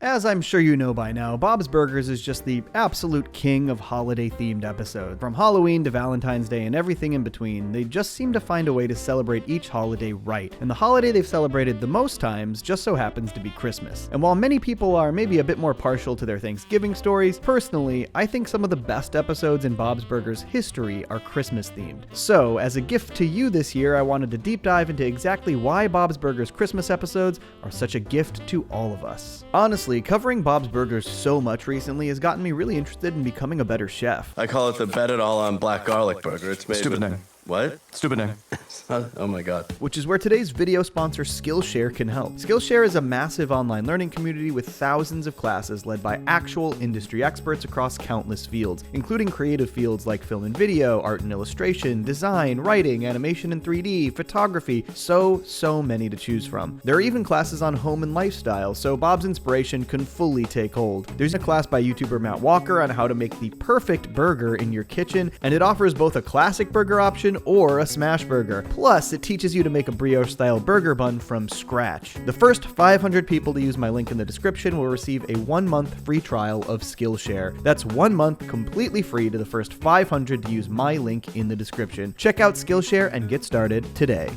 As I'm sure you know by now, Bob's Burgers is just the absolute king of holiday-themed episodes. From Halloween to Valentine's Day and everything in between, they just seem to find a way to celebrate each holiday right. And the holiday they've celebrated the most times just so happens to be Christmas. And while many people are maybe a bit more partial to their Thanksgiving stories, personally, I think some of the best episodes in Bob's Burgers history are Christmas-themed. So, as a gift to you this year, I wanted to deep dive into exactly why Bob's Burgers Christmas episodes are such a gift to all of us. Honestly, covering Bob's Burgers so much recently has gotten me really interested in becoming a better chef. I call it the bet it all on black garlic burger. It's made Stupid with... name. What? Stupid name. Oh my god. Which is where today's video sponsor Skillshare can help. Skillshare is a massive online learning community with thousands of classes led by actual industry experts across countless fields, including creative fields like film and video, art and illustration, design, writing, animation and 3D, photography, so many to choose from. There are even classes on home and lifestyle, so Bob's inspiration can fully take hold. There's a class by YouTuber Matt Walker on how to make the perfect burger in your kitchen, and it offers both a classic burger option or a smash burger. Plus, it teaches you to make a brioche-style burger bun from scratch. The first 500 people to use my link in the description will receive a 1-month free trial of Skillshare. That's 1 month completely free to the first 500 to use my link in the description. Check out Skillshare and get started today.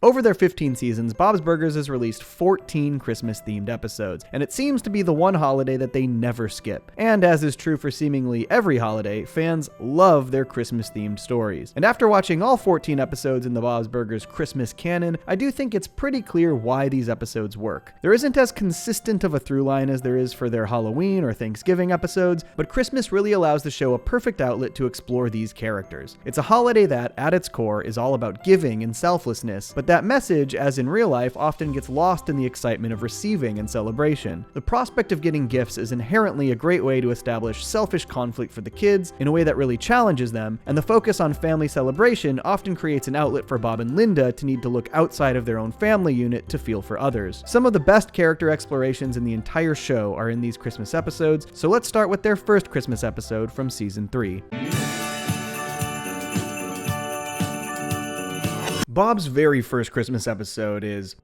Over their 15 seasons, Bob's Burgers has released 14 Christmas-themed episodes, and it seems to be the one holiday that they never skip. And as is true for seemingly every holiday, fans love their Christmas-themed stories. And after watching all 14 episodes in the Bob's Burgers Christmas canon, I do think it's pretty clear why these episodes work. There isn't as consistent of a through line as there is for their Halloween or Thanksgiving episodes, but Christmas really allows the show a perfect outlet to explore these characters. It's a holiday that, at its core, is all about giving and selflessness, but that message, as in real life, often gets lost in the excitement of receiving and celebration. The prospect of getting gifts is inherently a great way to establish selfish conflict for the kids in a way that really challenges them, and the focus on family celebration often creates an outlet for Bob and Linda to need to look outside of their own family unit to feel for others. Some of the best character explorations in the entire show are in these Christmas episodes, so let's start with their first Christmas episode from season 3. Bob's very first Christmas episode is,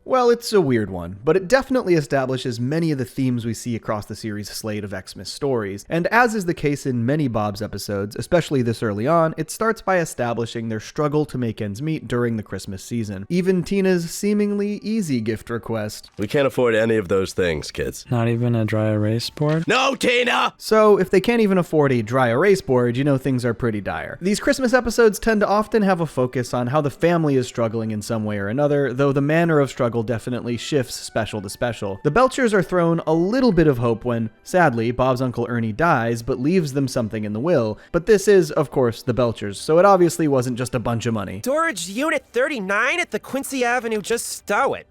well, it's a weird one, but it definitely establishes many of the themes we see across the series' slate of Xmas stories. And as is the case in many Bob's episodes, especially this early on, it starts by establishing their struggle to make ends meet during the Christmas season. Even Tina's seemingly easy gift request. We can't afford any of those things, kids. Not even a dry erase board? No, Tina! So, if they can't even afford a dry erase board, you know things are pretty dire. These Christmas episodes tend to often have a focus on how the family is struggling in some way or another, though the manner of struggle definitely shifts special to special. The Belchers are thrown a little bit of hope when, sadly, Bob's Uncle Ernie dies, but leaves them something in the will. But this is, of course, the Belchers, so it obviously wasn't just a bunch of money. Storage Unit 39 at the Quincy Avenue, just stow it.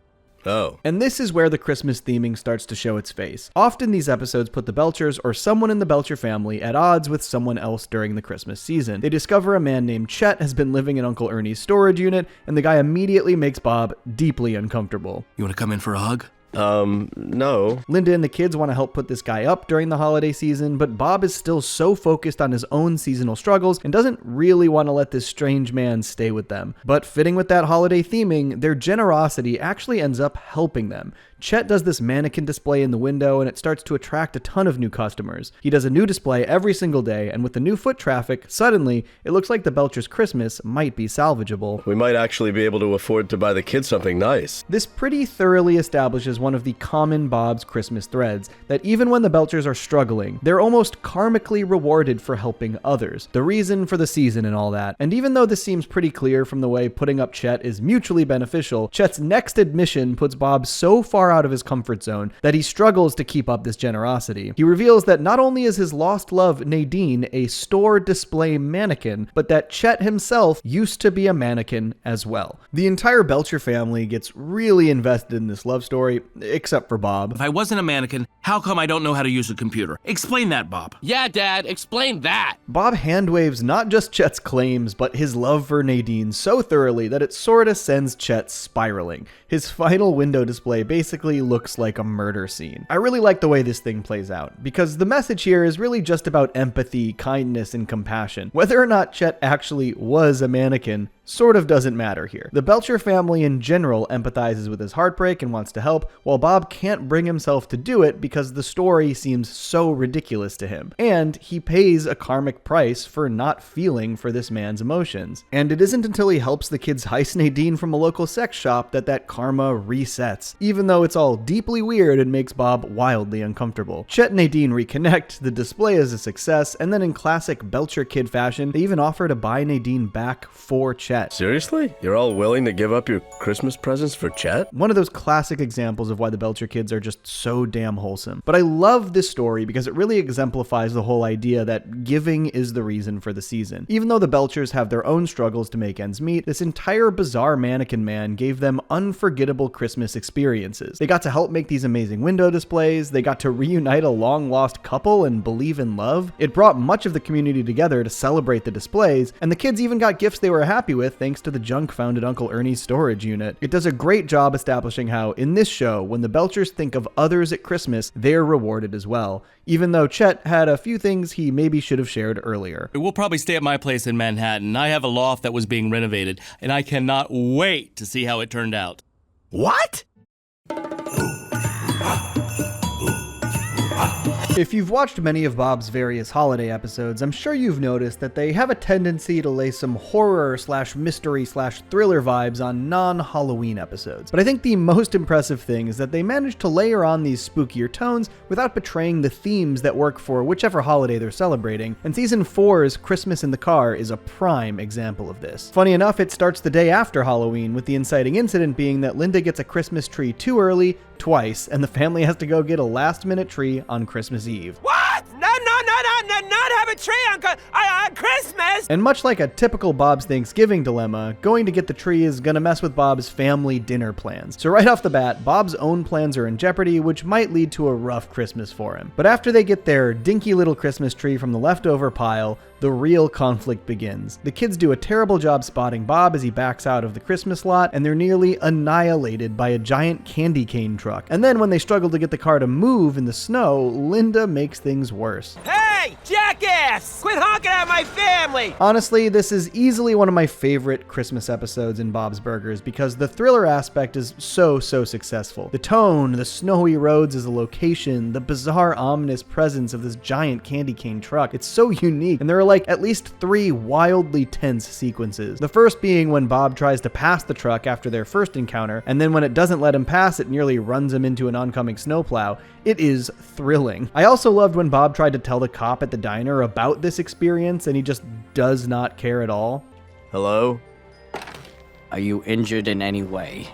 Oh. And this is where the Christmas theming starts to show its face. Often these episodes put the Belchers or someone in the Belcher family at odds with someone else during the Christmas season. They discover a man named Chet has been living in Uncle Ernie's storage unit, and the guy immediately makes Bob deeply uncomfortable. You want to come in for a hug? No. Linda and the kids want to help put this guy up during the holiday season, but Bob is still so focused on his own seasonal struggles and doesn't really want to let this strange man stay with them. But fitting with that holiday theming, their generosity actually ends up helping them. Chet does this mannequin display in the window, and it starts to attract a ton of new customers. He does a new display every single day, and with the new foot traffic, suddenly, it looks like the Belchers' Christmas might be salvageable. We might actually be able to afford to buy the kids something nice. This pretty thoroughly establishes one of the common Bob's Christmas threads, that even when the Belchers are struggling, they're almost karmically rewarded for helping others. The reason for the season and all that. And even though this seems pretty clear from the way putting up Chet is mutually beneficial, Chet's next admission puts Bob so far out of his comfort zone that he struggles to keep up this generosity. He reveals that not only is his lost love Nadine a store display mannequin, but that Chet himself used to be a mannequin as well. The entire Belcher family gets really invested in this love story, except for Bob. If I wasn't a mannequin, how come I don't know how to use a computer? Explain that, Bob. Yeah, Dad, explain that. Bob handwaves not just Chet's claims, but his love for Nadine so thoroughly that it sorta sends Chet spiraling. His final window display basically looks like a murder scene. I really like the way this thing plays out, because the message here is really just about empathy, kindness, and compassion. Whether or not Chet actually was a mannequin, sort of doesn't matter here. The Belcher family in general empathizes with his heartbreak and wants to help, while Bob can't bring himself to do it because the story seems so ridiculous to him. And he pays a karmic price for not feeling for this man's emotions. And it isn't until he helps the kids heist Nadine from a local sex shop that karma resets, even though it's all deeply weird and makes Bob wildly uncomfortable. Chet and Nadine reconnect, the display is a success, and then in classic Belcher kid fashion, they even offer to buy Nadine back for Chet. Seriously? You're all willing to give up your Christmas presents for Chet? One of those classic examples of why the Belcher kids are just so damn wholesome. But I love this story because it really exemplifies the whole idea that giving is the reason for the season. Even though the Belchers have their own struggles to make ends meet, this entire bizarre mannequin man gave them unforgettable Christmas experiences. They got to help make these amazing window displays, they got to reunite a long-lost couple and believe in love. It brought much of the community together to celebrate the displays, and the kids even got gifts they were happy with thanks to the junk found at Uncle Ernie's storage unit. It does a great job establishing how, in this show, when the Belchers think of others at Christmas, they're rewarded as well, even though Chet had a few things he maybe should have shared earlier. We'll probably stay at my place in Manhattan. I have a loft that was being renovated, and I cannot wait to see how it turned out. What? If you've watched many of Bob's various holiday episodes, I'm sure you've noticed that they have a tendency to lay some horror / mystery / thriller vibes on non-Halloween episodes. But I think the most impressive thing is that they managed to layer on these spookier tones without betraying the themes that work for whichever holiday they're celebrating, and Season 4's Christmas in the Car is a prime example of this. Funny enough, it starts the day after Halloween, with the inciting incident being that Linda gets a Christmas tree too early, twice, and the family has to go get a last-minute tree on Christmas Eve. What? Not have a tree on Christmas! And much like a typical Bob's Thanksgiving dilemma, going to get the tree is gonna mess with Bob's family dinner plans. So right off the bat, Bob's own plans are in jeopardy, which might lead to a rough Christmas for him. But after they get their dinky little Christmas tree from the leftover pile, the real conflict begins. The kids do a terrible job spotting Bob as he backs out of the Christmas lot, and they're nearly annihilated by a giant candy cane truck. And then when they struggle to get the car to move in the snow, Linda makes things worse. Hey, jackass! Quit honking at my family! Honestly, this is easily one of my favorite Christmas episodes in Bob's Burgers because the thriller aspect is so successful. The tone, the snowy roads as a location, the bizarre ominous presence of this giant candy cane truck, it's so unique, and there are like at least 3 wildly tense sequences. The first being when Bob tries to pass the truck after their first encounter, and then when it doesn't let him pass, it nearly runs him into an oncoming snowplow. It is thrilling. I also loved when Bob tried to tell the cop at the diner about this experience, and he just does not care at all. Hello? Are you injured in any way?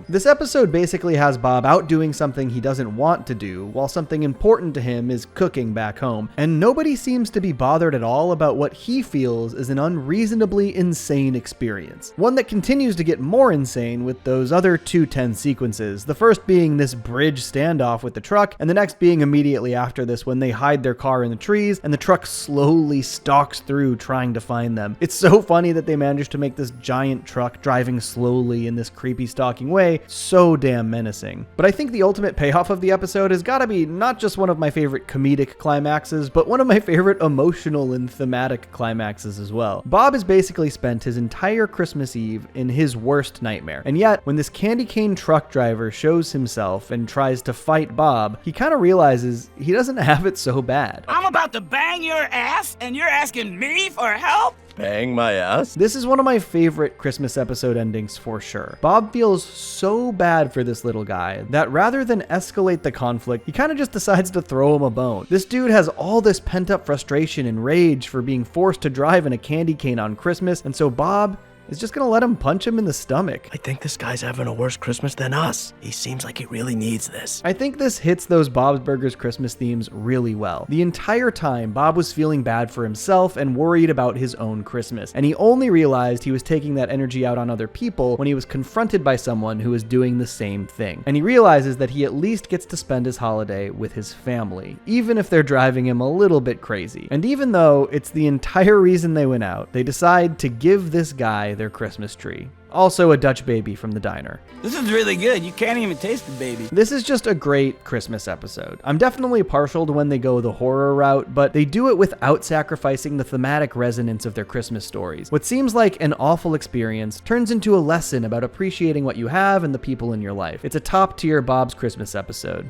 This episode basically has Bob out doing something he doesn't want to do, while something important to him is cooking back home, and nobody seems to be bothered at all about what he feels is an unreasonably insane experience. One that continues to get more insane with those other 2 tense sequences, the first being this bridge standoff with the truck, and the next being immediately after this when they hide their car in the trees, and the truck slowly stalks through trying to find them. It's so funny that they managed to make this giant truck driving slowly in this creepy stalking way so damn menacing. But I think the ultimate payoff of the episode has got to be not just one of my favorite comedic climaxes, but one of my favorite emotional and thematic climaxes as well. Bob has basically spent his entire Christmas Eve in his worst nightmare, and yet when this candy cane truck driver shows himself and tries to fight Bob, he kind of realizes he doesn't have it so bad. I'm about to bang your ass and you're asking me for help? Bang my ass? This is one of my favorite Christmas episode endings for sure. Bob feels so bad for this little guy that rather than escalate the conflict, he kind of just decides to throw him a bone. This dude has all this pent-up frustration and rage for being forced to drive in a candy cane on Christmas, and so Bob is just gonna let him punch him in the stomach. I think this guy's having a worse Christmas than us. He seems like he really needs this. I think this hits those Bob's Burgers Christmas themes really well. The entire time, Bob was feeling bad for himself and worried about his own Christmas, and he only realized he was taking that energy out on other people when he was confronted by someone who was doing the same thing. And he realizes that he at least gets to spend his holiday with his family, even if they're driving him a little bit crazy. And even though it's the entire reason they went out, they decide to give this guy their Christmas tree. Also a Dutch baby from the diner. This is really good. You can't even taste the baby. This is just a great Christmas episode. I'm definitely partial to when they go the horror route, but they do it without sacrificing the thematic resonance of their Christmas stories. What seems like an awful experience turns into a lesson about appreciating what you have and the people in your life. It's a top-tier Bob's Christmas episode.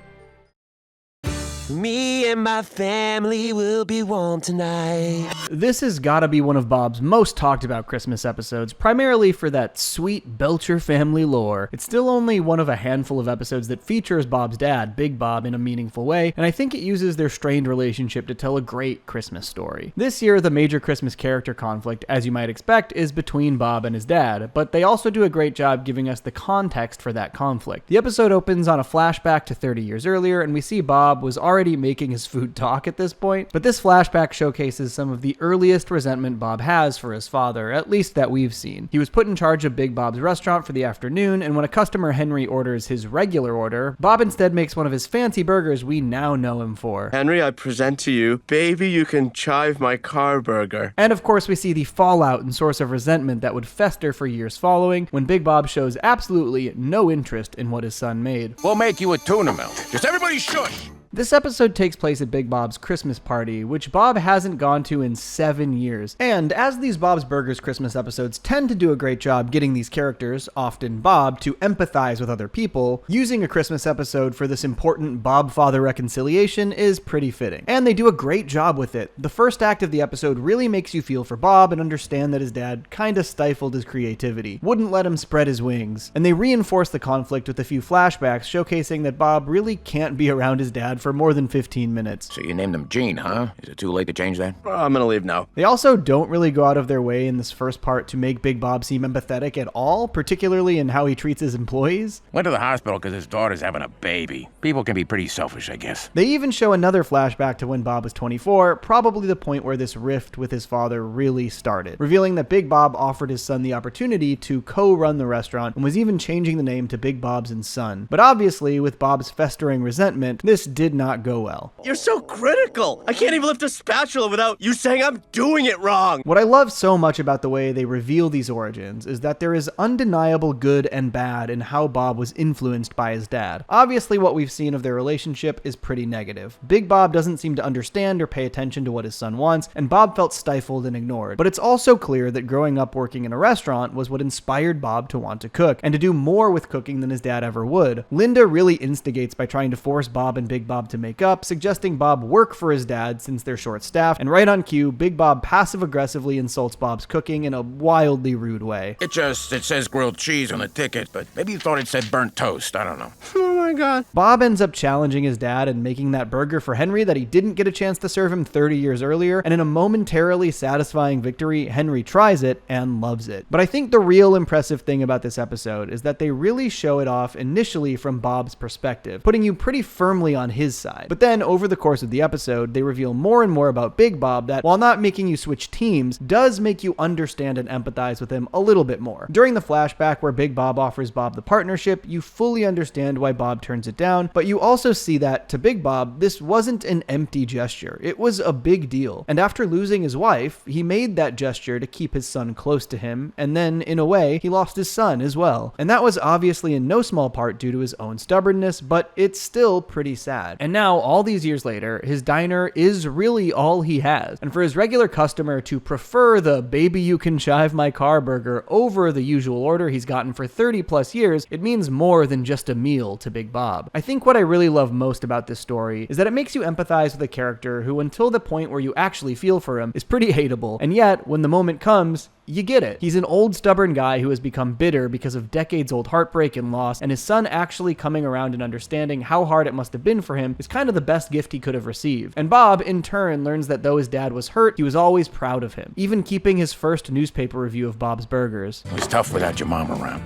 Me and my family will be warm tonight. This has gotta be one of Bob's most talked about Christmas episodes, primarily for that sweet Belcher family lore. It's still only one of a handful of episodes that features Bob's dad, Big Bob, in a meaningful way, and I think it uses their strained relationship to tell a great Christmas story. This year, the major Christmas character conflict, as you might expect, is between Bob and his dad, but they also do a great job giving us the context for that conflict. The episode opens on a flashback to 30 years earlier, and we see Bob was already making his food talk at this point, but this flashback showcases some of the earliest resentment Bob has for his father, at least that we've seen. He was put in charge of Big Bob's restaurant for the afternoon, and when a customer, Henry, orders his regular order, Bob instead makes one of his fancy burgers we now know him for. Henry, I present to you, baby, you can chive my car burger. And of course we see the fallout and source of resentment that would fester for years following when Big Bob shows absolutely no interest in what his son made. We'll make you a tuna melt. Just everybody shush! This episode takes place at Big Bob's Christmas party, which Bob hasn't gone to in 7 years. And as these Bob's Burgers Christmas episodes tend to do a great job getting these characters, often Bob, to empathize with other people, using a Christmas episode for this important Bob-father reconciliation is pretty fitting. And they do a great job with it. The first act of the episode really makes you feel for Bob and understand that his dad kinda stifled his creativity, wouldn't let him spread his wings. And they reinforce the conflict with a few flashbacks showcasing that Bob really can't be around his dad for more than 15 minutes. So you named him Gene, huh? Is it too late to change that? I'm gonna leave now. They also don't really go out of their way in this first part to make Big Bob seem empathetic at all, particularly in how he treats his employees. Went to the hospital because his daughter's having a baby. People can be pretty selfish, I guess. They even show another flashback to when Bob was 24, probably the point where this rift with his father really started, revealing that Big Bob offered his son the opportunity to co-run the restaurant and was even changing the name to Big Bob's and Son. But obviously, with Bob's festering resentment, this did not go well. You're so critical. I can't even lift a spatula without you saying I'm doing it wrong. What I love so much about the way they reveal these origins is that there is undeniable good and bad in how Bob was influenced by his dad. Obviously, what we've seen of their relationship is pretty negative. Big Bob doesn't seem to understand or pay attention to what his son wants, and Bob felt stifled and ignored. But it's also clear that growing up working in a restaurant was what inspired Bob to want to cook, and to do more with cooking than his dad ever would. Linda really instigates by trying to force Bob and Big Bob to make up, suggesting Bob work for his dad since they're short-staffed, and right on cue, Big Bob passive-aggressively insults Bob's cooking in a wildly rude way. It says grilled cheese on the ticket, but maybe you thought it said burnt toast. I don't know. Oh my god. Bob ends up challenging his dad and making that burger for Henry that he didn't get a chance to serve him 30 years earlier, and in a momentarily satisfying victory, Henry tries it and loves it. But I think the real impressive thing about this episode is that they really show it off initially from Bob's perspective, putting you pretty firmly on his side. But then, over the course of the episode, they reveal more and more about Big Bob that, while not making you switch teams, does make you understand and empathize with him a little bit more. During the flashback where Big Bob offers Bob the partnership, you fully understand why Bob turns it down, but you also see that, to Big Bob, this wasn't an empty gesture. It was a big deal. And after losing his wife, he made that gesture to keep his son close to him, and then, in a way, he lost his son as well. And that was obviously in no small part due to his own stubbornness, but it's still pretty sad. And now, all these years later, his diner is really all he has. And for his regular customer to prefer the baby you can chive my car burger over the usual order he's gotten for 30 plus years, it means more than just a meal to Big Bob. I think what I really love most about this story is that it makes you empathize with a character who, until the point where you actually feel for him, is pretty hateable. And yet, when the moment comes, you get it. He's an old, stubborn guy who has become bitter because of decades-old heartbreak and loss, and his son actually coming around and understanding how hard it must have been for him is kind of the best gift he could have received. And Bob, in turn, learns that though his dad was hurt, he was always proud of him, even keeping his first newspaper review of Bob's Burgers. It was tough without your mom around.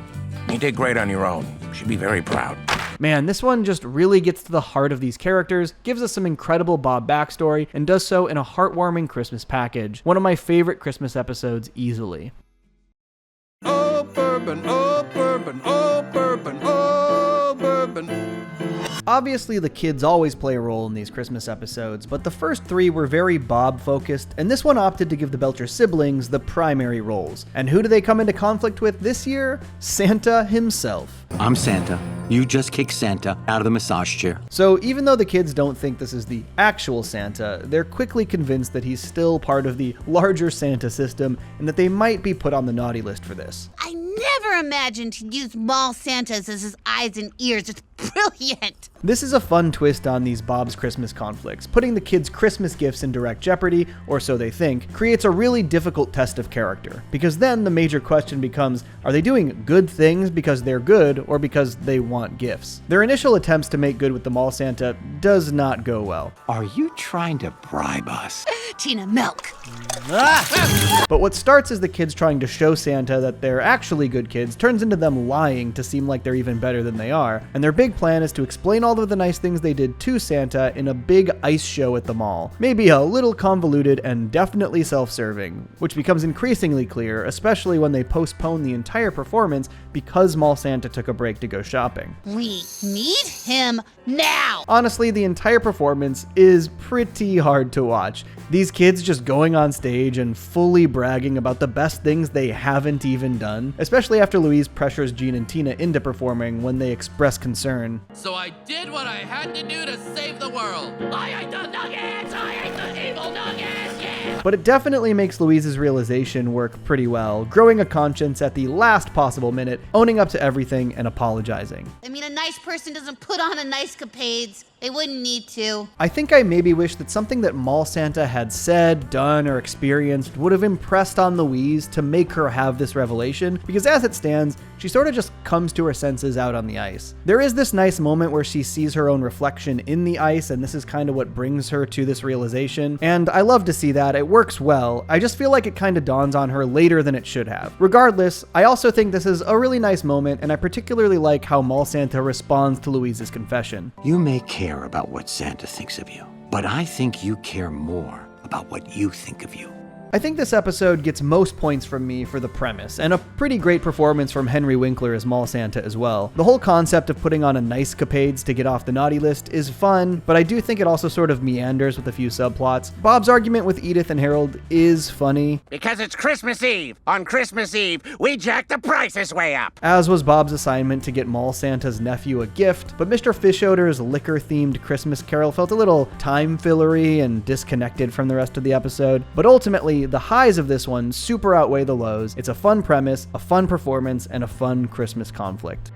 You did great on your own. She'd be very proud. Man, this one just really gets to the heart of these characters, gives us some incredible Bob backstory, and does so in a heartwarming Christmas package. One of my favorite Christmas episodes easily. Oh, bourbon, oh, bourbon, oh, bourbon, oh, bourbon. Obviously, the kids always play a role in these Christmas episodes, but the first 3 were very Bob-focused, and this one opted to give the Belcher siblings the primary roles. And who do they come into conflict with this year? Santa himself. I'm Santa. You just kicked Santa out of the massage chair. So even though the kids don't think this is the actual Santa, they're quickly convinced that he's still part of the larger Santa system, and that they might be put on the naughty list for this. I never imagined he'd use mall Santas as his eyes and ears. It's brilliant. This is a fun twist on these Bob's Christmas conflicts. Putting the kids' Christmas gifts in direct jeopardy, or so they think, creates a really difficult test of character. Because then the major question becomes, are they doing good things because they're good, or because they want gifts? Their initial attempts to make good with the mall Santa does not go well. Are you trying to bribe us? Tina, milk. But what starts as the kids trying to show Santa that they're actually good kids turns into them lying to seem like they're even better than they are, and their big plan is to explain all of the nice things they did to Santa in a big ice show at the mall. Maybe a little convoluted and definitely self-serving, which becomes increasingly clear, especially when they postpone the entire performance because mall Santa took a break to go shopping. We need him now. Honestly, the entire performance is pretty hard to watch. These kids just going on stage and fully bragging about the best things they haven't even done, especially after Louise pressures Gene and Tina into performing when they express concern. So I did what I had to do to save the world. I ate the nuggets! I ate the evil nuggets! Yeah! But it definitely makes Louise's realization work pretty well, growing a conscience at the last possible minute, owning up to everything and apologizing. I mean, a nice person doesn't put on a Nice-Capades. They wouldn't need to. I think I maybe wish that something that mall Santa had said, done, or experienced would have impressed on Louise to make her have this revelation, because as it stands, she sort of just comes to her senses out on the ice. There is this nice moment where she sees her own reflection in the ice, and this is kind of what brings her to this realization, and I love to see that. It works well. I just feel like it kind of dawns on her later than it should have. Regardless, I also think this is a really nice moment, and I particularly like how mall Santa responds to Louise's confession. You may care about what Santa thinks of you, but I think you care more about what you think of you. I think this episode gets most points from me for the premise, and a pretty great performance from Henry Winkler as Mall Santa as well. The whole concept of putting on a Nice-Capades to get off the naughty list is fun, but I do think it also sort of meanders with a few subplots. Bob's argument with Edith and Harold is funny. Because it's Christmas Eve. On Christmas Eve, we jack the prices way up. As was Bob's assignment to get Mall Santa's nephew a gift, but Mr. Fischoder's liquor-themed Christmas carol felt a little time-fillery and disconnected from the rest of the episode, but ultimately, the highs of this one super outweigh the lows. It's a fun premise, a fun performance, and a fun Christmas conflict.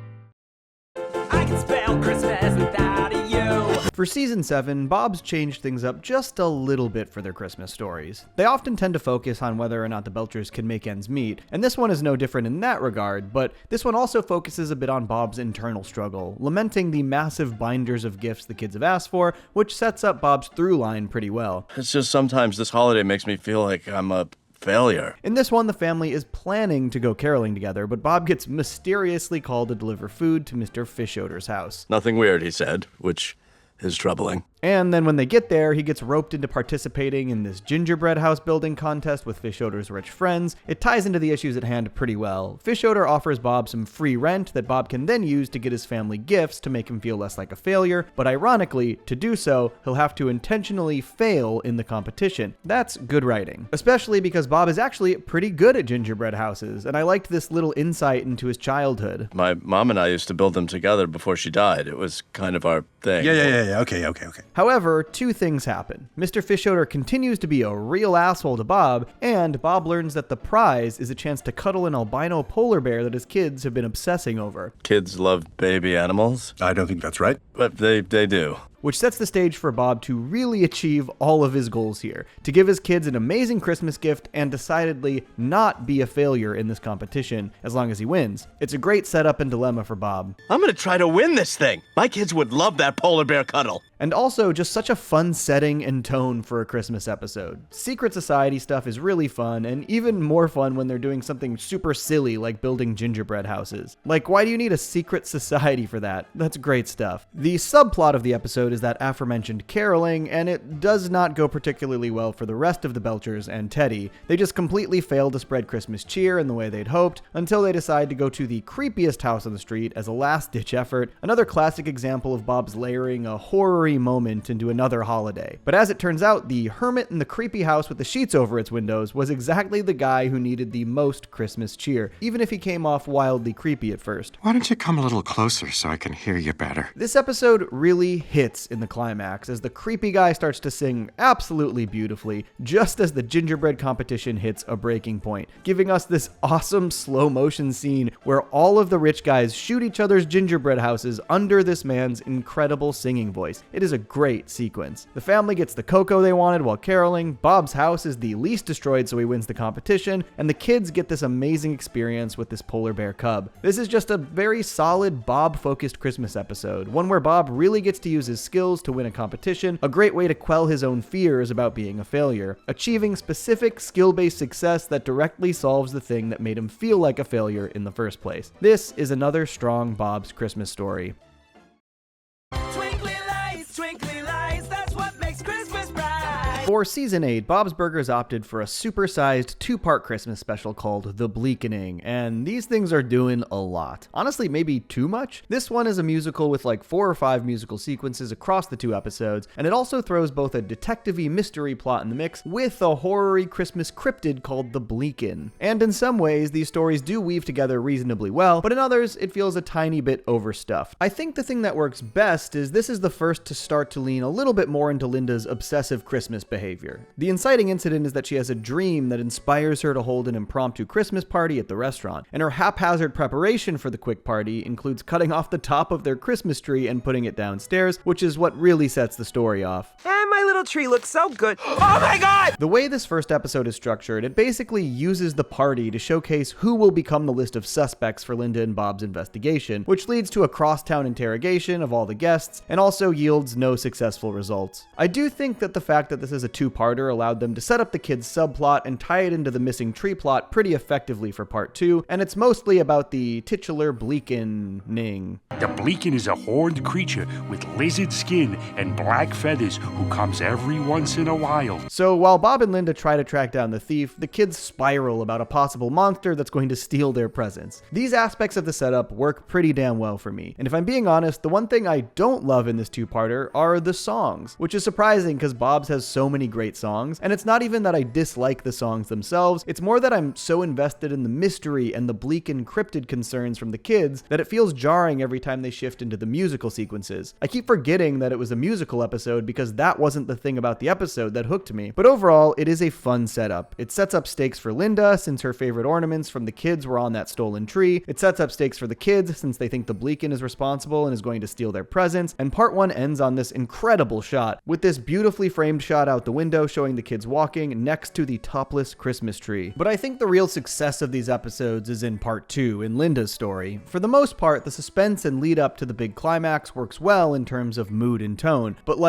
I can spell Christmas without a U. For season 7, Bob's changed things up just a little bit for their Christmas stories. They often tend to focus on whether or not the Belchers can make ends meet, and this one is no different in that regard, but this one also focuses a bit on Bob's internal struggle, lamenting the massive binders of gifts the kids have asked for, which sets up Bob's through line pretty well. It's just sometimes this holiday makes me feel like I'm a failure. In this one, the family is planning to go caroling together, but Bob gets mysteriously called to deliver food to Mr. Fischoder's house. Nothing weird, he said, which is troubling. And then when they get there, he gets roped into participating in this gingerbread house building contest with Fischoder's rich friends. It ties into the issues at hand pretty well. Fischoder offers Bob some free rent that Bob can then use to get his family gifts to make him feel less like a failure, but ironically, to do so, he'll have to intentionally fail in the competition. That's good writing, especially because Bob is actually pretty good at gingerbread houses, and I liked this little insight into his childhood. My mom and I used to build them together before she died. It was kind of our thing. Yeah. Okay. However, two things happen. Mr. Fischoder continues to be a real asshole to Bob, and Bob learns that the prize is a chance to cuddle an albino polar bear that his kids have been obsessing over. Kids love baby animals. I don't think that's right. But they do. Which sets the stage for Bob to really achieve all of his goals here, to give his kids an amazing Christmas gift and decidedly not be a failure in this competition, as long as he wins. It's a great setup and dilemma for Bob. I'm gonna try to win this thing. My kids would love that polar bear cuddle. And also just such a fun setting and tone for a Christmas episode. Secret society stuff is really fun, and even more fun when they're doing something super silly like building gingerbread houses. Like, why do you need a secret society for that? That's great stuff. The subplot of the episode is that aforementioned caroling, and it does not go particularly well for the rest of the Belchers and Teddy. They just completely fail to spread Christmas cheer in the way they'd hoped, until they decide to go to the creepiest house on the street as a last-ditch effort, another classic example of Bob's layering a horror-y moment into another holiday. But as it turns out, the hermit in the creepy house with the sheets over its windows was exactly the guy who needed the most Christmas cheer, even if he came off wildly creepy at first. Why don't you come a little closer so I can hear you better? This episode really hits in the climax as the creepy guy starts to sing absolutely beautifully, just as the gingerbread competition hits a breaking point, giving us this awesome slow motion scene where all of the rich guys shoot each other's gingerbread houses under this man's incredible singing voice. It is a great sequence. The family gets the cocoa they wanted while caroling, Bob's house is the least destroyed so he wins the competition, and the kids get this amazing experience with this polar bear cub. This is just a very solid Bob-focused Christmas episode, one where Bob really gets to use his skills to win a competition, a great way to quell his own fears about being a failure, achieving specific skill-based success that directly solves the thing that made him feel like a failure in the first place. This is another strong Bob's Christmas story. Twinkly lights, that's what makes Christmas bright. For Season 8, Bob's Burgers opted for a supersized 2-part Christmas special called The Bleakening, and these things are doing a lot. Honestly, maybe too much. This one is a musical with like 4 or 5 musical sequences across the 2 episodes, and it also throws both a detective-y mystery plot in the mix with a horror-y Christmas cryptid called The Bleakin. And in some ways, these stories do weave together reasonably well, but in others, it feels a tiny bit overstuffed. I think the thing that works best is this is the first to start to lean a little bit more into Linda's obsessive Christmas behavior. The inciting incident is that she has a dream that inspires her to hold an impromptu Christmas party at the restaurant, and her haphazard preparation for the quick party includes cutting off the top of their Christmas tree and putting it downstairs, which is what really sets the story off. And my little tree looks so good. Oh my god! The way this first episode is structured, it basically uses the party to showcase who will become the list of suspects for Linda and Bob's investigation, which leads to a crosstown interrogation of all the guests, and also yields no successful results. I do think that the fact that this is a 2-parter allowed them to set up the kids' subplot and tie it into the missing tree plot pretty effectively for part 2, and it's mostly about the titular Bleakening. The bleakin is a horned creature with lizard skin and black feathers who comes every once in a while. So while Bob and Linda try to track down the thief, the kids spiral about a possible monster that's going to steal their presents. These aspects of the setup work pretty damn well for me, and if I'm being honest, the one thing I don't love in this 2-parter are the songs, which is surprising because Bob's has so many great songs, and it's not even that I dislike the songs themselves, it's more that I'm so invested in the mystery and the bleak and cryptid concerns from the kids that it feels jarring every time they shift into the musical sequences. I keep forgetting that it was a musical episode because that wasn't the thing about the episode that hooked me, but overall, it is a fun setup. It sets up stakes for Linda since her favorite ornaments from the kids were on that stolen tree, it sets up stakes for the kids since they think the Bleakin is responsible and is going to steal their presents, and part 1 ends on this incredible shot, with this beautifully framed shot out the window showing the kids walking next to the topless Christmas tree. But I think the real success of these episodes is in part 2, in Linda's story. For the most part, the suspense and lead up to the big climax works well in terms of mood and tone, but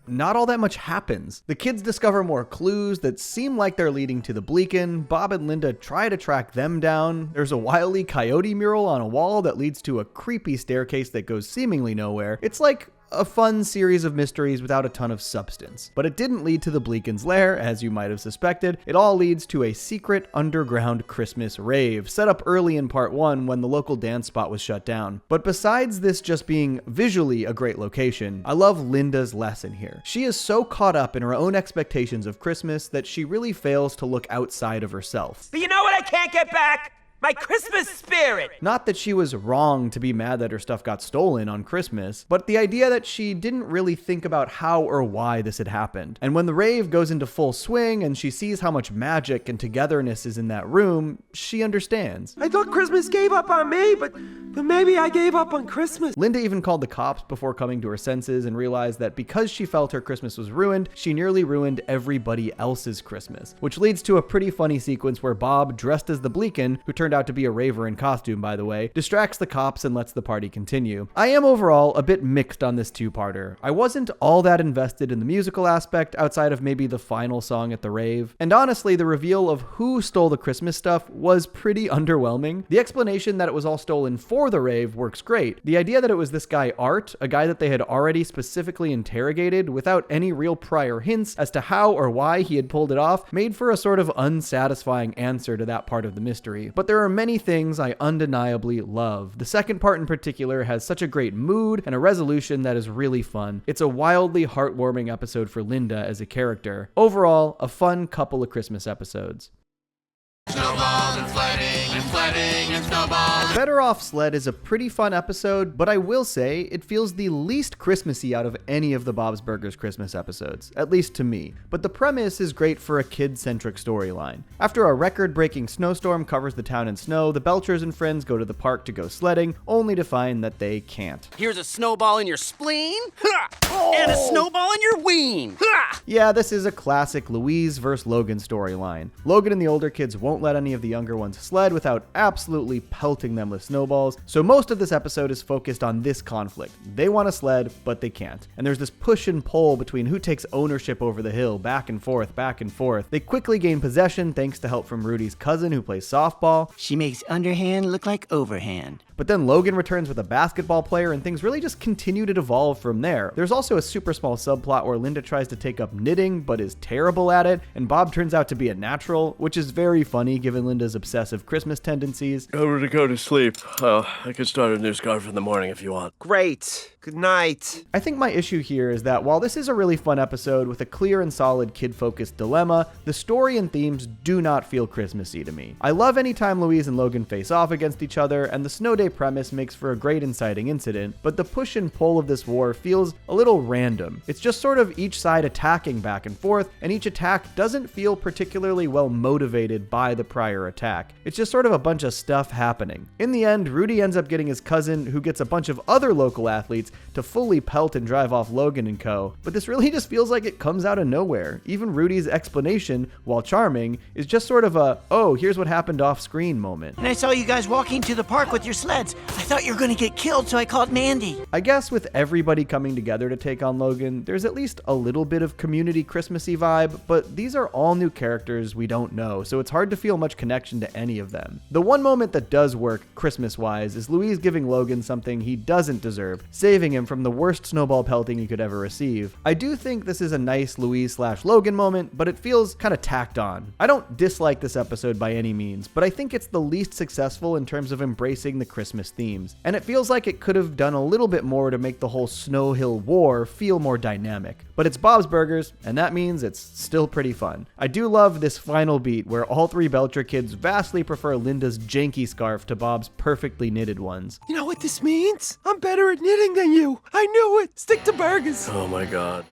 not all that much happens. The kids discover more clues that seem like they're leading to the Bleakin. Bob and Linda try to track them down. There's a wily coyote mural on a wall that leads to a creepy staircase that goes seemingly nowhere. It's like a fun series of mysteries without a ton of substance. But it didn't lead to the Bleakin's lair, as you might have suspected. It all leads to a secret underground Christmas rave, set up early in part 1 when the local dance spot was shut down. But besides this just being visually a great location, I love Linda's lesson here. She is so caught up in her own expectations of Christmas that she really fails to look outside of herself. But you know what I can't get back? My Christmas spirit! Not that she was wrong to be mad that her stuff got stolen on Christmas, but the idea that she didn't really think about how or why this had happened. And when the rave goes into full swing and she sees how much magic and togetherness is in that room, she understands. I thought Christmas gave up on me, but But maybe I gave up on Christmas. Linda even called the cops before coming to her senses and realized that because she felt her Christmas was ruined, she nearly ruined everybody else's Christmas. Which leads to a pretty funny sequence where Bob, dressed as the Bleakin, who turned out to be a raver in costume by the way, distracts the cops and lets the party continue. I am overall a bit mixed on this two-parter. I wasn't all that invested in the musical aspect outside of maybe the final song at the rave. And honestly, the reveal of who stole the Christmas stuff was pretty underwhelming. The explanation that it was all stolen for the rave works great. The idea that it was this guy Art, a guy that they had already specifically interrogated without any real prior hints as to how or why he had pulled it off, made for a sort of unsatisfying answer to that part of the mystery. But there are many things I undeniably love. The second part in particular has such a great mood and a resolution that is really fun. It's a wildly heartwarming episode for Linda as a character. Overall, a fun couple of Christmas episodes. Snowballs and sledding and snowballs. Better Off Sled is a pretty fun episode, but I will say it feels the least Christmassy out of any of the Bob's Burgers Christmas episodes, at least to me. But the premise is great for a kid-centric storyline. After a record-breaking snowstorm covers the town in snow, the Belchers and friends go to the park to go sledding, only to find that they can't. Here's a snowball in your spleen, and a snowball in your ween. Yeah, this is a classic Louise versus Logan storyline. Logan and the older kids won't let any of the younger ones sled without absolutely pelting them with snowballs, so most of this episode is focused on this conflict. They want to sled, but they can't. And there's this push and pull between who takes ownership over the hill, back and forth, back and forth. They quickly gain possession thanks to help from Rudy's cousin who plays softball. She makes underhand look like overhand. But then Logan returns with a basketball player and things really just continue to devolve from there. There's also a super small subplot where Linda tries to take up knitting but is terrible at it, and Bob turns out to be a natural, which is very funny given Linda's obsessive Christmas tendencies. Over to go to sleep. I could start a new scarf in the morning if you want. Great. Good night. I think my issue here is that while this is a really fun episode with a clear and solid kid-focused dilemma, the story and themes do not feel Christmassy to me. I love any time Louise and Logan face off against each other, and the snow day premise makes for a great inciting incident, but the push and pull of this war feels a little random. It's just sort of each side attacking back and forth, and each attack doesn't feel particularly well motivated by the prior attack. It's just sort of a bunch of stuff happening. In the end, Rudy ends up getting his cousin, who gets a bunch of other local athletes, to fully pelt and drive off Logan and co. But this really just feels like it comes out of nowhere. Even Rudy's explanation, while charming, is just sort of a, oh, here's what happened off screen moment. And I saw you guys walking to the park with your sleds. I thought you were gonna get killed, so I called Mandy. I guess with everybody coming together to take on Logan, there's at least a little bit of community Christmassy vibe, but these are all new characters we don't know, so it's hard to feel much connection to any of them. The one moment that does work Christmas-wise is Louise giving Logan something he doesn't deserve, saving him from the worst snowball pelting he could ever receive. I do think this is a nice Louise/Logan moment, but it feels kind of tacked on. I don't dislike this episode by any means, but I think it's the least successful in terms of embracing the Christmas themes, and it feels like it could have done a little bit more to make the whole Snow Hill War feel more dynamic. But it's Bob's Burgers, and that means it's still pretty fun. I do love this final beat where all three Belcher kids vastly prefer Linda's janky scarf to Bob's perfectly knitted ones. You know what this means? I'm better at knitting than you. I knew it. Stick to burgers. Oh my god.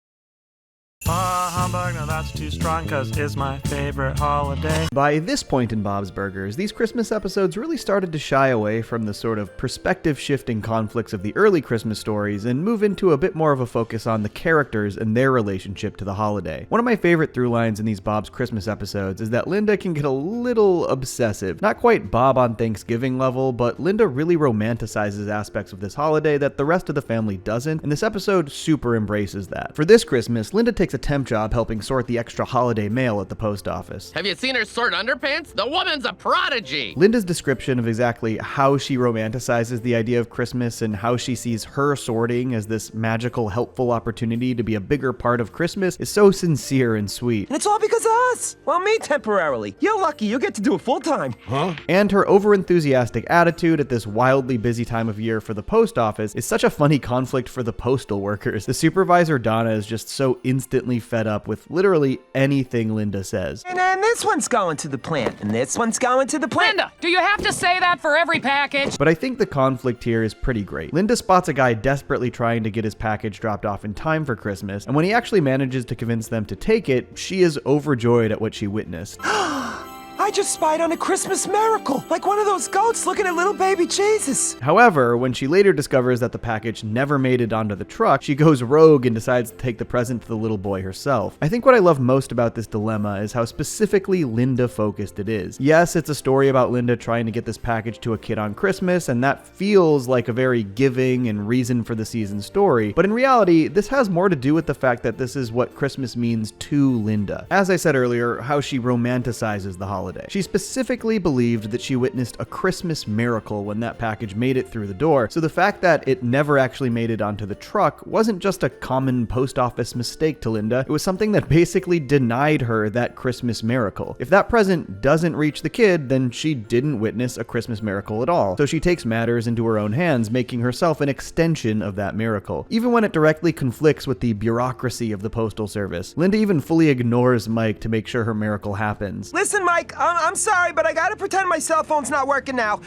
Humbug, no that's too strong cause it's my favorite holiday. By this point in Bob's Burgers, these Christmas episodes really started to shy away from the sort of perspective-shifting conflicts of the early Christmas stories and move into a bit more of a focus on the characters and their relationship to the holiday. One of my favorite through lines in these Bob's Christmas episodes is that Linda can get a little obsessive. Not quite Bob on Thanksgiving level, but Linda really romanticizes aspects of this holiday that the rest of the family doesn't, and this episode super embraces that. For this Christmas, Linda takes a temp job helping sort the extra holiday mail at the post office. Have you seen her sort underpants? The woman's a prodigy. Linda's description of exactly how she romanticizes the idea of Christmas and how she sees her sorting as this magical, helpful opportunity to be a bigger part of Christmas is so sincere and sweet. And it's all because of us. Well, me temporarily. You're lucky you get to do it full time. Huh? And her overenthusiastic attitude at this wildly busy time of year for the post office is such a funny conflict for the postal workers. The supervisor, Donna, is just so instantly fed up with literally anything Linda says. And then this one's going to the plant, and this one's going to the plant. Linda, do you have to say that for every package? But I think the conflict here is pretty great. Linda spots a guy desperately trying to get his package dropped off in time for Christmas, and when he actually manages to convince them to take it, she is overjoyed at what she witnessed. I I just spied on a Christmas miracle, like one of those goats looking at little baby Jesus. However, when she later discovers that the package never made it onto the truck, she goes rogue and decides to take the present to the little boy herself. I think what I love most about this dilemma is how specifically Linda focused it is. Yes, it's a story about Linda trying to get this package to a kid on Christmas, and that feels like a very giving and reason for the season story, but in reality, this has more to do with the fact that this is what Christmas means to Linda. As I said earlier, how she romanticizes the holiday. She specifically believed that she witnessed a Christmas miracle when that package made it through the door, so the fact that it never actually made it onto the truck wasn't just a common post office mistake to Linda, it was something that basically denied her that Christmas miracle. If that present doesn't reach the kid, then she didn't witness a Christmas miracle at all. So she takes matters into her own hands, making herself an extension of that miracle. Even when it directly conflicts with the bureaucracy of the Postal Service, Linda even fully ignores Mike to make sure her miracle happens. Listen, Mike, I'm sorry, but I gotta pretend my cell phone's not working now.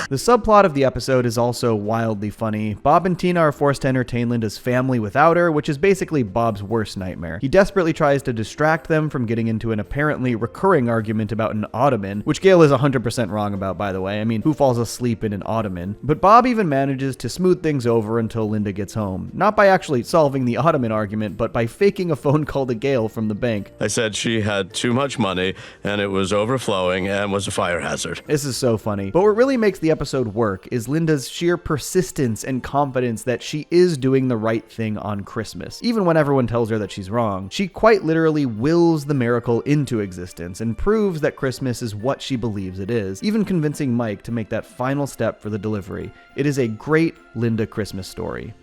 The subplot of the episode is also wildly funny. Bob and Tina are forced to entertain Linda's family without her, which is basically Bob's worst nightmare. He desperately tries to distract them from getting into an apparently recurring argument about an ottoman, which Gail is 100% wrong about, by the way. I mean, who falls asleep in an ottoman? But Bob even manages to smooth things over until Linda gets home. Not by actually solving the ottoman argument, but by faking a phone call to Gail from the bank. I said she had too much money and it was overflowing and was a fire hazard. This is so funny. But what really makes the episode work is Linda's sheer persistence and confidence that she is doing the right thing on Christmas. Even when everyone tells her that she's wrong, she quite literally wills the miracle into existence and proves that Christmas is what she believes it is, even convincing Mike to make that final step for the delivery. It is a great Linda Christmas story.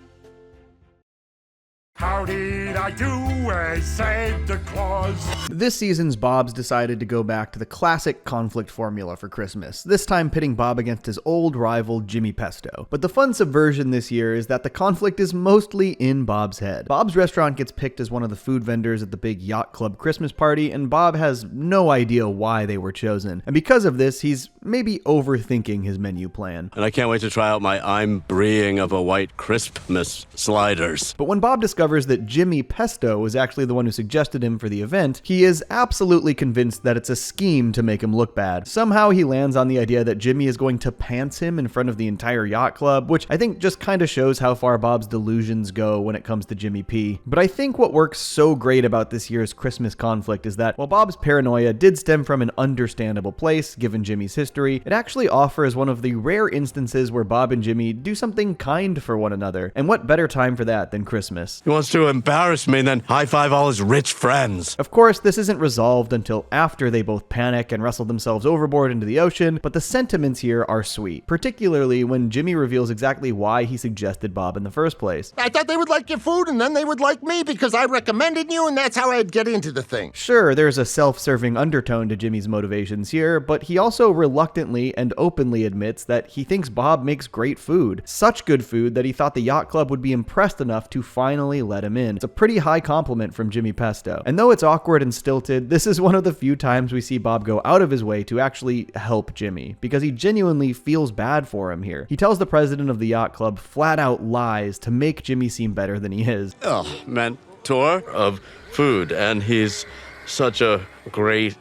How did I do as Santa Claus? This season's Bob's decided to go back to the classic conflict formula for Christmas, this time pitting Bob against his old rival Jimmy Pesto. But the fun subversion this year is that the conflict is mostly in Bob's head. Bob's restaurant gets picked as one of the food vendors at the big Yacht Club Christmas party, and Bob has no idea why they were chosen. And because of this, he's maybe overthinking his menu plan. And I can't wait to try out my I'm Breeing of a White Crispmas sliders. But when Bob discovers that Jimmy Pesto was actually the one who suggested him for the event, he is absolutely convinced that it's a scheme to make him look bad. Somehow he lands on the idea that Jimmy is going to pants him in front of the entire yacht club, which I think just kind of shows how far Bob's delusions go when it comes to Jimmy P. But I think what works so great about this year's Christmas conflict is that while Bob's paranoia did stem from an understandable place, given Jimmy's history, it actually offers one of the rare instances where Bob and Jimmy do something kind for one another. And what better time for that than Christmas? He wants to embarrass me and then high-five all his rich friends. Of course, this isn't resolved until after they both panic and wrestle themselves overboard into the ocean, but the sentiments here are sweet, particularly when Jimmy reveals exactly why he suggested Bob in the first place. I thought they would like your food and then they would like me because I recommended you and that's how I'd get into the thing. Sure, there's a self-serving undertone to Jimmy's motivations here, but he also reluctantly and openly admits that he thinks Bob makes great food. Such good food that he thought the yacht club would be impressed enough to finally let him in. It's a pretty high compliment from Jimmy Pesto. And though it's awkward and stilted, this is one of the few times we see Bob go out of his way to actually help Jimmy, because he genuinely feels bad for him here. He tells the president of the yacht club flat out lies to make Jimmy seem better than he is. Oh, mentor of food, and he's such a great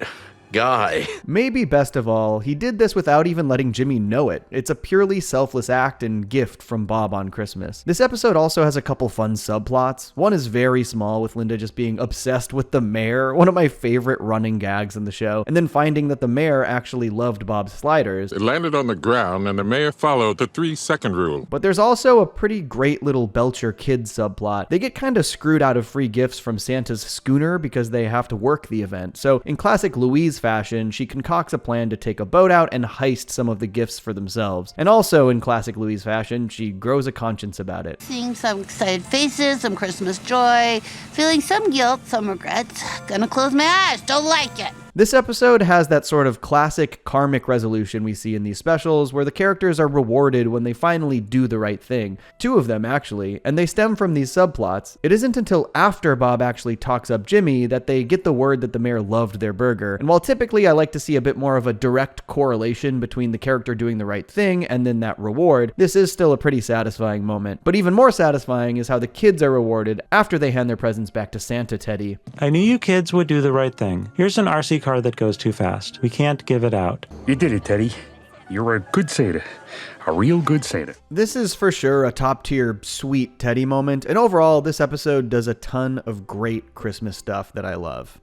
guy. Maybe best of all, he did this without even letting Jimmy know it. It's a purely selfless act and gift from Bob on Christmas. This episode also has a couple fun subplots. One is very small, with Linda just being obsessed with the mayor, one of my favorite running gags in the show, and then finding that the mayor actually loved Bob's sliders. It landed on the ground and the mayor followed the 3-second rule. But there's also a pretty great little Belcher kid subplot. They get kind of screwed out of free gifts from Santa's schooner because they have to work the event. So in classic Louise fashion, she concocts a plan to take a boat out and heist some of the gifts for themselves. And also in classic Louise fashion, she grows a conscience about it. Seeing some excited faces, some Christmas joy, feeling some guilt, some regrets. Gonna close my eyes, don't like it. This episode has that sort of classic karmic resolution we see in these specials, where the characters are rewarded when they finally do the right thing. 2 of them, actually, and they stem from these subplots. It isn't until after Bob actually talks up Jimmy that they get the word that the mayor loved their burger. And while typically I like to see a bit more of a direct correlation between the character doing the right thing and then that reward, this is still a pretty satisfying moment. But even more satisfying is how the kids are rewarded after they hand their presents back to Santa Teddy. I knew you kids would do the right thing. Here's an RC card that goes too fast. We can't give it out. You did it, Teddy. You're a good Santa. A real good Santa. This is for sure a top tier sweet Teddy moment, and overall, this episode does a ton of great Christmas stuff that I love.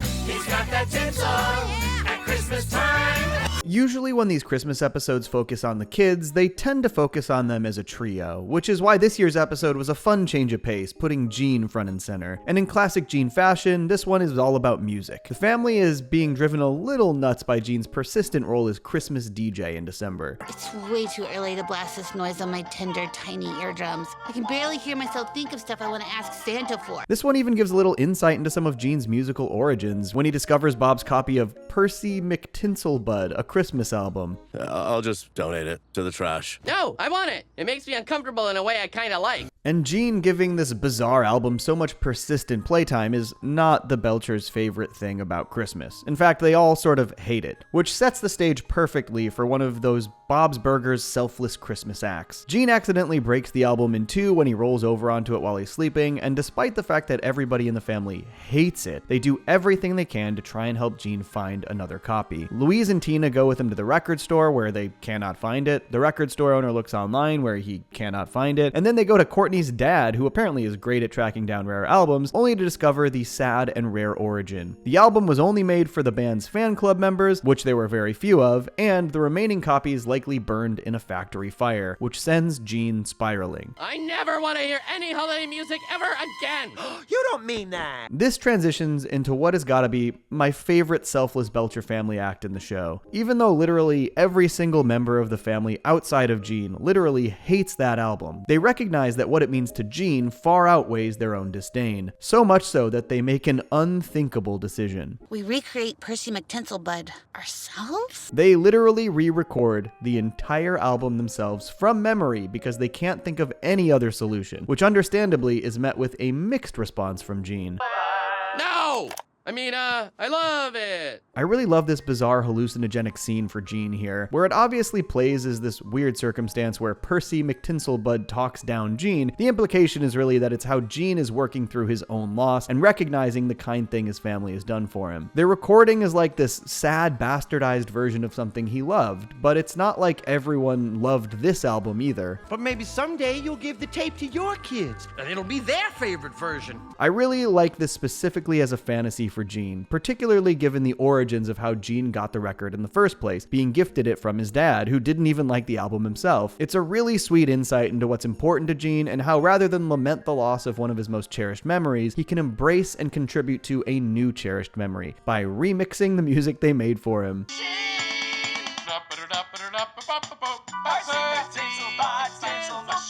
He's got that tinsel at Christmas time. Usually when these Christmas episodes focus on the kids, they tend to focus on them as a trio, which is why this year's episode was a fun change of pace, putting Gene front and center. And in classic Gene fashion, this one is all about music. The family is being driven a little nuts by Gene's persistent role as Christmas DJ in December. It's way too early to blast this noise on my tender, tiny eardrums. I can barely hear myself think of stuff I want to ask Santa for. This one even gives a little insight into some of Gene's musical origins when he discovers Bob's copy of Percy McTinselbud, a Christmas album. I'll just donate it to the trash. No, I want it. It makes me uncomfortable in a way I kind of like. And Gene giving this bizarre album so much persistent playtime is not the Belchers' favorite thing about Christmas. In fact, they all sort of hate it, which sets the stage perfectly for one of those Bob's Burgers selfless Christmas acts. Gene accidentally breaks the album in two when he rolls over onto it while he's sleeping, and despite the fact that everybody in the family hates it, they do everything they can to try and help Gene find another copy. Louise and Tina go with him to the record store where they cannot find it. The record store owner looks online where he cannot find it, and then they go to Courtney's dad, who apparently is great at tracking down rare albums, only to discover the sad and rare origin. The album was only made for the band's fan club members, which there were very few of, and the remaining copies likely burned in a factory fire, which sends Gene spiraling. I never want to hear any holiday music ever again. You don't mean that. This transitions into what has got to be my favorite selfless Belcher family act in the show. Even though literally every single member of the family outside of Gene literally hates that album, they recognize that what it means to Gene far outweighs their own disdain. So much so that they make an unthinkable decision. We recreate Percy McTinselbud ourselves? They literally re-record the entire album themselves from memory because they can't think of any other solution, which understandably is met with a mixed response from Gene. No! I love it. I really love this bizarre hallucinogenic scene for Gene here, where it obviously plays as this weird circumstance where Percy McTinselbud talks down Gene. The implication is really that it's how Gene is working through his own loss and recognizing the kind thing his family has done for him. Their recording is like this sad, bastardized version of something he loved, but it's not like everyone loved this album either. But maybe someday you'll give the tape to your kids, and it'll be their favorite version. I really like this specifically as a fantasy for Gene, particularly given the origins of how Gene got the record in the first place, being gifted it from his dad, who didn't even like the album himself. It's a really sweet insight into what's important to Gene and how rather than lament the loss of one of his most cherished memories, he can embrace and contribute to a new cherished memory by remixing the music they made for him.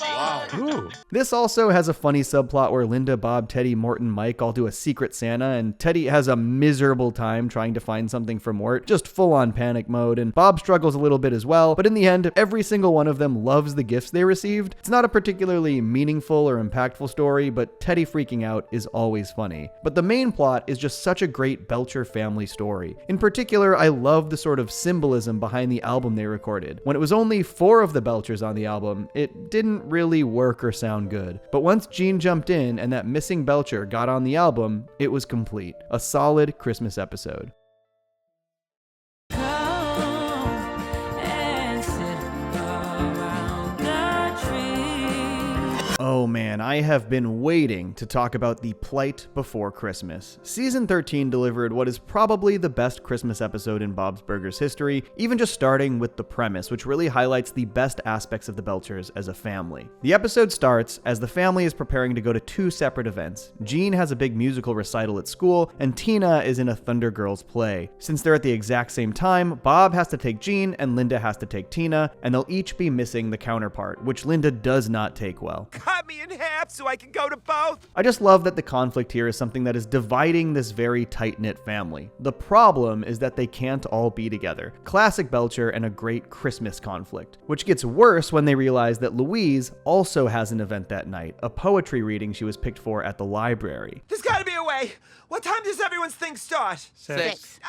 Wow. This also has a funny subplot where Linda, Bob, Teddy, Mort, and Mike all do a secret Santa, and Teddy has a miserable time trying to find something for Mort, just full-on panic mode, and Bob struggles a little bit as well, but in the end, every single one of them loves the gifts they received. It's not a particularly meaningful or impactful story, but Teddy freaking out is always funny. But the main plot is just such a great Belcher family story. In particular, I love the sort of symbolism behind the album they recorded. When it was only 4 of the Belchers on the album, it didn't really work or sound good. But once Gene jumped in and that missing Belcher got on the album, it was complete. A solid Christmas episode. Oh man, I have been waiting to talk about the Plight before Christmas. Season 13 delivered what is probably the best Christmas episode in Bob's Burgers history, even just starting with the premise, which really highlights the best aspects of the Belchers as a family. The episode starts as the family is preparing to go to 2 separate events. Gene has a big musical recital at school, and Tina is in a Thunder Girls play. Since they're at the exact same time, Bob has to take Gene and Linda has to take Tina, and they'll each be missing the counterpart, which Linda does not take well. Cut me in half so I can go to both. I just love that the conflict here is something that is dividing this very tight-knit family. The problem is that they can't all be together. Classic Belcher and a great Christmas conflict, which gets worse when they realize that Louise also has an event that night, a poetry reading she was picked for at the library. There's gotta be a way. What time does everyone's thing start? 6.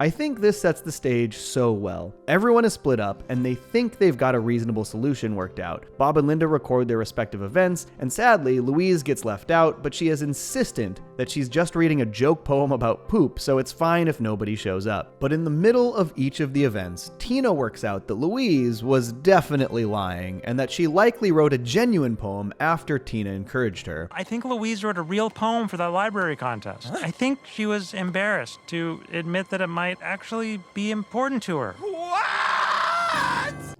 I think this sets the stage so well. Everyone is split up, and they think they've got a reasonable solution worked out. Bob and Linda record their respective events, and sadly, Louise gets left out, but she is insistent that she's just reading a joke poem about poop, so it's fine if nobody shows up. But in the middle of each of the events, Tina works out that Louise was definitely lying, and that she likely wrote a genuine poem after Tina encouraged her. I think Louise wrote a real poem for that library contest. I think she was embarrassed to admit that it might actually be important to her.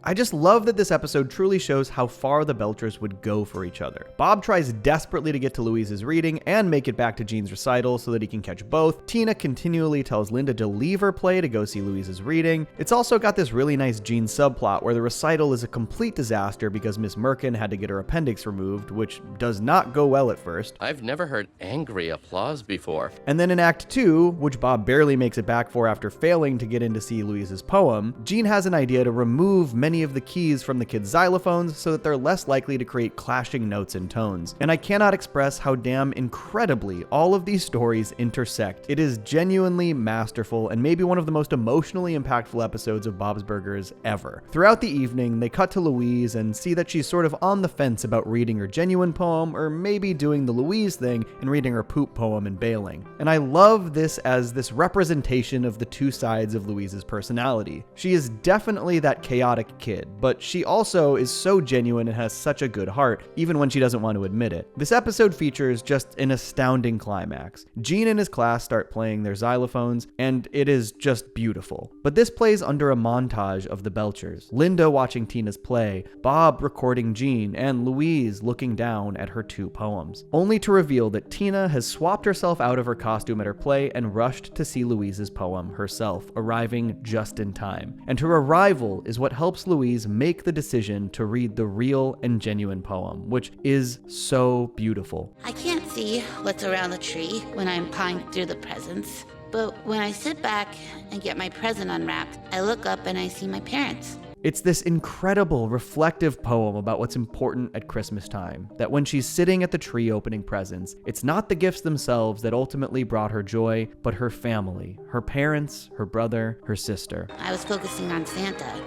I just love that this episode truly shows how far the Belchers would go for each other. Bob tries desperately to get to Louise's reading and make it back to Gene's recital so that he can catch both. Tina continually tells Linda to leave her play to go see Louise's reading. It's also got this really nice Gene subplot where the recital is a complete disaster because Miss Merkin had to get her appendix removed, which does not go well at first. I've never heard angry applause before. And then in Act 2, which Bob barely makes it back for after failing to get in to see Louise's poem, Gene has an idea to remove many of the keys from the kids' xylophones so that they're less likely to create clashing notes and tones. And I cannot express how damn incredibly all of these stories intersect. It is genuinely masterful and maybe one of the most emotionally impactful episodes of Bob's Burgers ever. Throughout the evening, they cut to Louise and see that she's sort of on the fence about reading her genuine poem or maybe doing the Louise thing and reading her poop poem and bailing. And I love this as this representation of the two sides of Louise's personality. She is definitely that chaotic kid, but she also is so genuine and has such a good heart, even when she doesn't want to admit it. This episode features just an astounding climax. Gene and his class start playing their xylophones, and it is just beautiful. But this plays under a montage of the Belchers. Linda watching Tina's play, Bob recording Gene, and Louise looking down at her two poems. Only to reveal that Tina has swapped herself out of her costume at her play and rushed to see Louise's poem herself, arriving just in time. And her arrival is what helps Louise make the decision to read the real and genuine poem, which is so beautiful. I can't see what's around the tree when I'm pawing through the presents, but when I sit back and get my present unwrapped, I look up and I see my parents. It's this incredible, reflective poem about what's important at Christmas time, that when she's sitting at the tree opening presents, it's not the gifts themselves that ultimately brought her joy, but her family, her parents, her brother, her sister. I was focusing on Santa,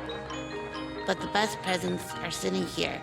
but the best presents are sitting here,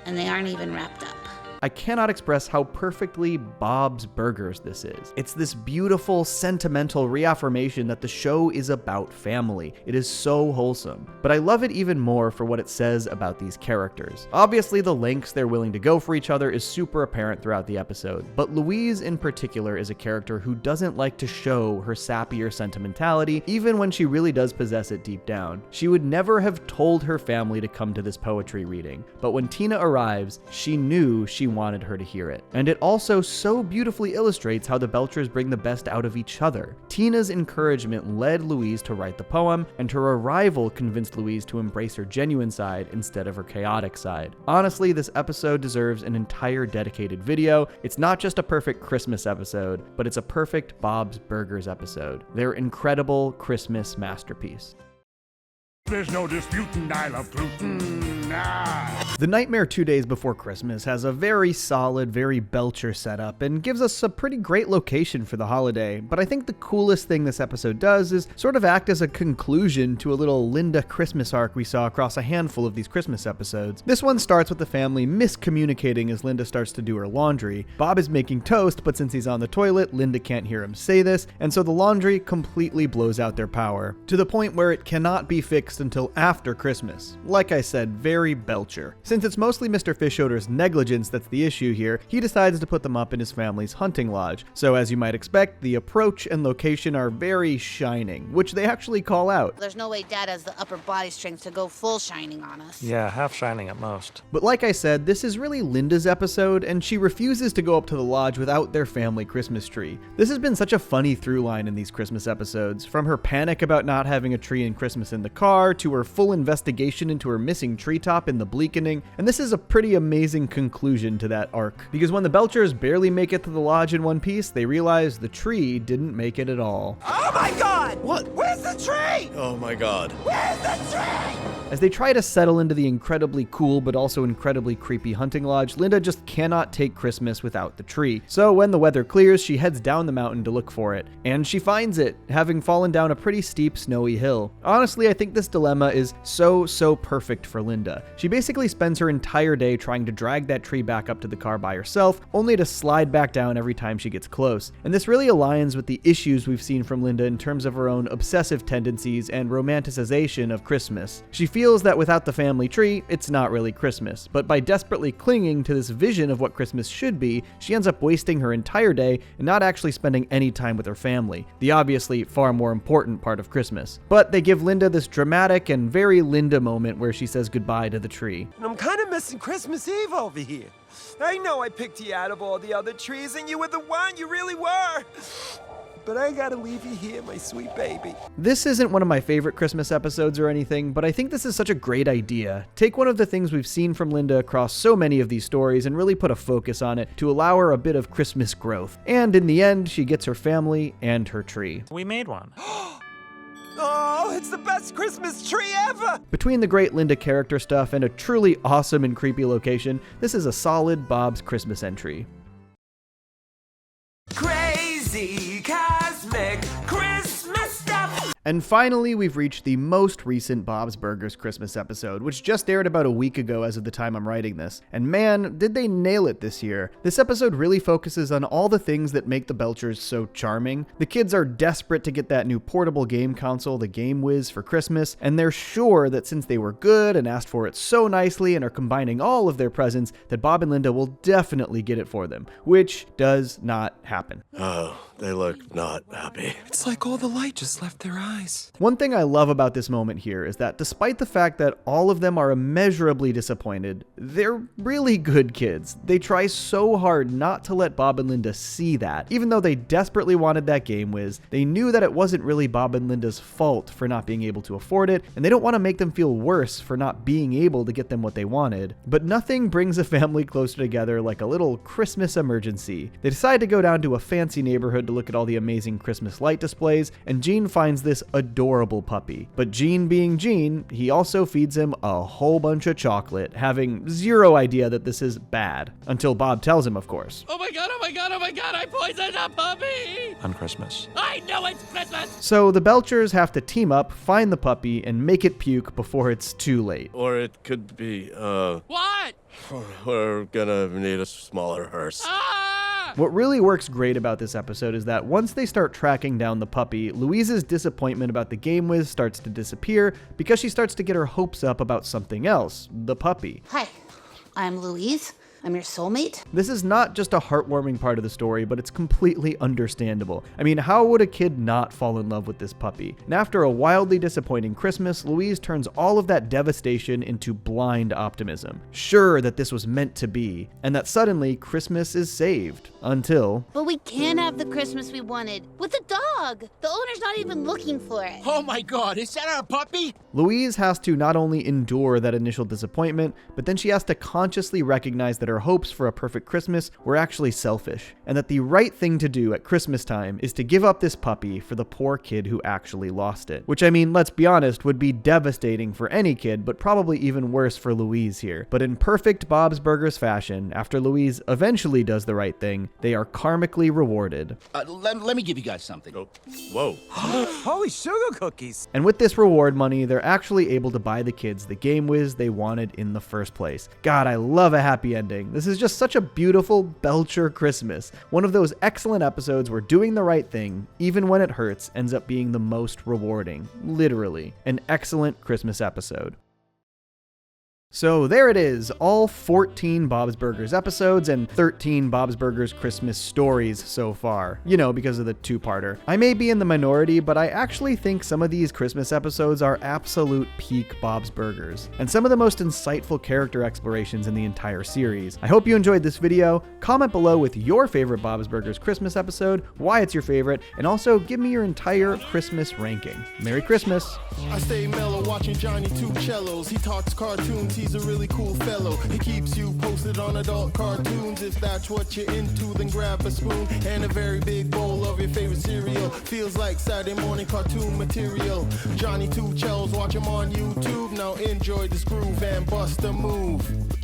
and they aren't even wrapped up. I cannot express how perfectly Bob's Burgers this is. It's this beautiful, sentimental reaffirmation that the show is about family. It is so wholesome. But I love it even more for what it says about these characters. Obviously, the lengths they're willing to go for each other is super apparent throughout the episode, but Louise in particular is a character who doesn't like to show her sappier sentimentality, even when she really does possess it deep down. She would never have told her family to come to this poetry reading, but when Tina arrives, she knew she wanted her to hear it. And it also so beautifully illustrates how the Belchers bring the best out of each other. Tina's encouragement led Louise to write the poem, and her arrival convinced Louise to embrace her genuine side instead of her chaotic side. Honestly, this episode deserves an entire dedicated video. It's not just a perfect Christmas episode, but it's a perfect Bob's Burgers episode. Their incredible Christmas masterpiece. There's no disputing I love gluten. The Nightmare 2 Days Before Christmas has a very solid, very Belcher setup and gives us a pretty great location for the holiday, but I think the coolest thing this episode does is sort of act as a conclusion to a little Linda Christmas arc we saw across a handful of these Christmas episodes. This one starts with the family miscommunicating as Linda starts to do her laundry. Bob is making toast, but since he's on the toilet, Linda can't hear him say this, and so the laundry completely blows out their power, to the point where it cannot be fixed until after Christmas. Like I said, very Belcher. Since it's mostly Mr. Fischoder's negligence that's the issue here, he decides to put them up in his family's hunting lodge. So as you might expect, the approach and location are very shining, which they actually call out. There's no way Dad has the upper body strength to go full shining on us. Yeah, half shining at most. But like I said, this is really Linda's episode, and she refuses to go up to the lodge without their family Christmas tree. This has been such a funny through line in these Christmas episodes, from her panic about not having a tree and Christmas in the car, to her full investigation into her missing treetop in the bleakening, and this is a pretty amazing conclusion to that arc, because when the Belchers barely make it to the lodge in one piece, they realize the tree didn't make it at all. Oh my God! What? Where's the tree? Oh my God. Where's the tree? As they try to settle into the incredibly cool but also incredibly creepy hunting lodge, Linda just cannot take Christmas without the tree. So when the weather clears, she heads down the mountain to look for it. And she finds it, having fallen down a pretty steep snowy hill. Honestly, I think this dilemma is so perfect for Linda. She basically spends her entire day trying to drag that tree back up to the car by herself, only to slide back down every time she gets close. And this really aligns with the issues we've seen from Linda in terms of her own obsessive tendencies and romanticization of Christmas. She feels that without the family tree, it's not really Christmas, but by desperately clinging to this vision of what Christmas should be, she ends up wasting her entire day and not actually spending any time with her family, the obviously far more important part of Christmas. But they give Linda this dramatic and very Linda moment where she says goodbye to the tree. And I'm kind of missing Christmas Eve over here. I know I picked you out of all the other trees, and you were the one, you really were. But I gotta leave you here, my sweet baby. This isn't one of my favorite Christmas episodes or anything, but I think this is such a great idea. Take one of the things we've seen from Linda across so many of these stories and really put a focus on it to allow her a bit of Christmas growth. And in the end, she gets her family and her tree. We made one. Oh, it's the best Christmas tree ever! Between the great Linda character stuff and a truly awesome and creepy location, this is a solid Bob's Christmas entry. Crazy cosmic Christmas stuff! And finally, we've reached the most recent Bob's Burgers Christmas episode, which just aired about a week ago as of the time I'm writing this. And man, did they nail it this year. This episode really focuses on all the things that make the Belchers so charming. The kids are desperate to get that new portable game console, the Game Whiz, for Christmas, and they're sure that since they were good and asked for it so nicely and are combining all of their presents, that Bob and Linda will definitely get it for them, which does not happen. Oh, they look not happy. It's like all the light just left their eyes. One thing I love about this moment here is that despite the fact that all of them are immeasurably disappointed, they're really good kids. They try so hard not to let Bob and Linda see that. Even though they desperately wanted that Game Whiz, they knew that it wasn't really Bob and Linda's fault for not being able to afford it, and they don't want to make them feel worse for not being able to get them what they wanted. But nothing brings a family closer together like a little Christmas emergency. They decide to go down to a fancy neighborhood to look at all the amazing Christmas light displays, and Gene finds this adorable puppy. But Gene being Gene, he also feeds him a whole bunch of chocolate, having zero idea that this is bad. Until Bob tells him, of course. Oh my god, oh my god, oh my god, I poisoned a puppy! On Christmas. I know it's Christmas! So the Belchers have to team up, find the puppy, and make it puke before it's too late. Or it could be, What? we're gonna need a smaller hearse. What really works great about this episode is that once they start tracking down the puppy, Louise's disappointment about the Game Whiz starts to disappear because she starts to get her hopes up about something else, the puppy. Hi, I'm Louise. I'm your soulmate. This is not just a heartwarming part of the story, but it's completely understandable. I mean, how would a kid not fall in love with this puppy? And after a wildly disappointing Christmas, Louise turns all of that devastation into blind optimism, sure that this was meant to be, and that suddenly Christmas is saved. Until... But we can't have the Christmas we wanted with the dog. The owner's not even looking for it. Oh my god, is that our puppy? Louise has to not only endure that initial disappointment, but then she has to consciously recognize that her hopes for a perfect Christmas were actually selfish, and that the right thing to do at Christmas time is to give up this puppy for the poor kid who actually lost it. Which, I mean, let's be honest, would be devastating for any kid, but probably even worse for Louise here. But in perfect Bob's Burgers fashion, after Louise eventually does the right thing, they are karmically rewarded. Let me give you guys something. Oh, whoa. Holy sugar cookies. And with this reward money, they're actually able to buy the kids the Game Whiz they wanted in the first place. God, I love a happy ending. This is just such a beautiful Belcher Christmas. One of those excellent episodes where doing the right thing, even when it hurts, ends up being the most rewarding. Literally. An excellent Christmas episode. So there it is, all 14 Bob's Burgers episodes and 13 Bob's Burgers Christmas stories so far. You know, because of the two-parter. I may be in the minority, but I actually think some of these Christmas episodes are absolute peak Bob's Burgers, and some of the most insightful character explorations in the entire series. I hope you enjoyed this video. Comment below with your favorite Bob's Burgers Christmas episode, why it's your favorite, and also give me your entire Christmas ranking. Merry Christmas! I stay mellow watching Johnny two cellos. He talks cartoon he's a really cool fellow. He keeps you posted on adult cartoons. If that's what you're into, then grab a spoon and a very big bowl of your favorite cereal. Feels like Saturday morning cartoon material. Johnny Two Cellos, watch him on YouTube. Now enjoy this groove and bust a move.